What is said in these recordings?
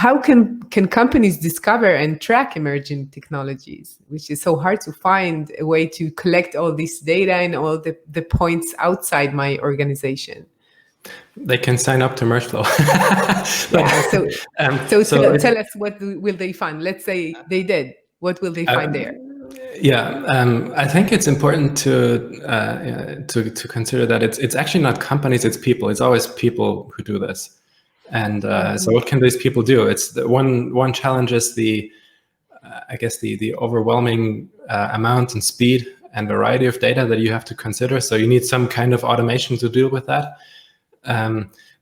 how can companies discover and track emerging technologies, which is so hard to find a way to collect all this data and all the points outside my organization? They can sign up to Mergeflow. So tell us, what will they find? Let's say they did. What will they find there? I think it's important to consider that it's actually not companies, it's people. It's always people who do this. And so what can these people do? It's one challenge is the overwhelming amount and speed and variety of data that you have to consider. So you need some kind of automation to deal with that.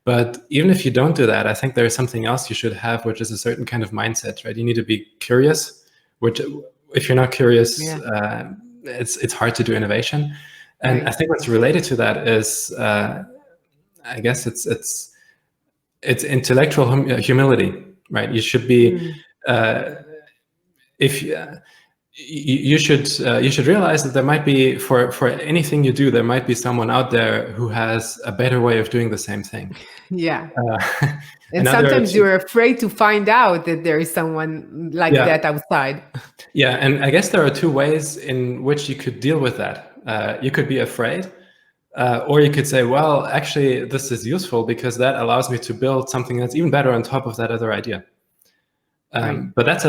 But even if you don't do that, I think there is something else you should have, which is a certain kind of mindset, right? You need to be curious, which if you're not curious, it's hard to do innovation. And I think what's related to that is, I guess it's intellectual humility, right? You should be, you should realize that there might be, for anything you do, there might be someone out there who has a better way of doing the same thing. And sometimes you're afraid to find out that there is someone like that outside. And I guess there are two ways in which you could deal with that. You could be afraid, or you could say, well, actually, this is useful because that allows me to build something that's even better on top of that other idea. But that's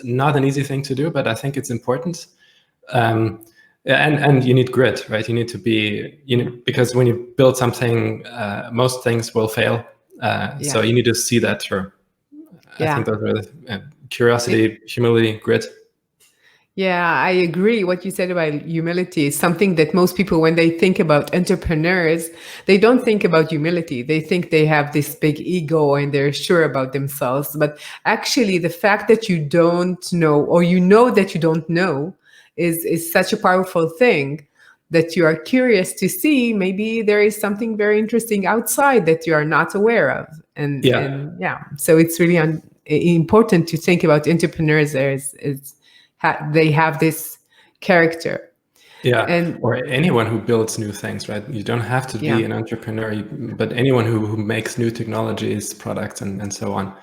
not an easy thing to do, but I think it's important. And you need grit, right? You need to be, because when you build something, most things will fail. So you need to see that through. I think those are curiosity, humility, grit. Yeah, I agree. What you said about humility is something that most people, when they think about entrepreneurs, they don't think about humility. They think they have this big ego and they're sure about themselves. But actually, the fact that you don't know, or you know that you don't know, is such a powerful thing, that you are curious to see maybe there is something very interesting outside that you are not aware of. And so it's really important to think about entrepreneurs as they have this character. Or anyone who builds new things, right? You don't have to be an entrepreneur, but anyone who makes new technologies, products, and so on.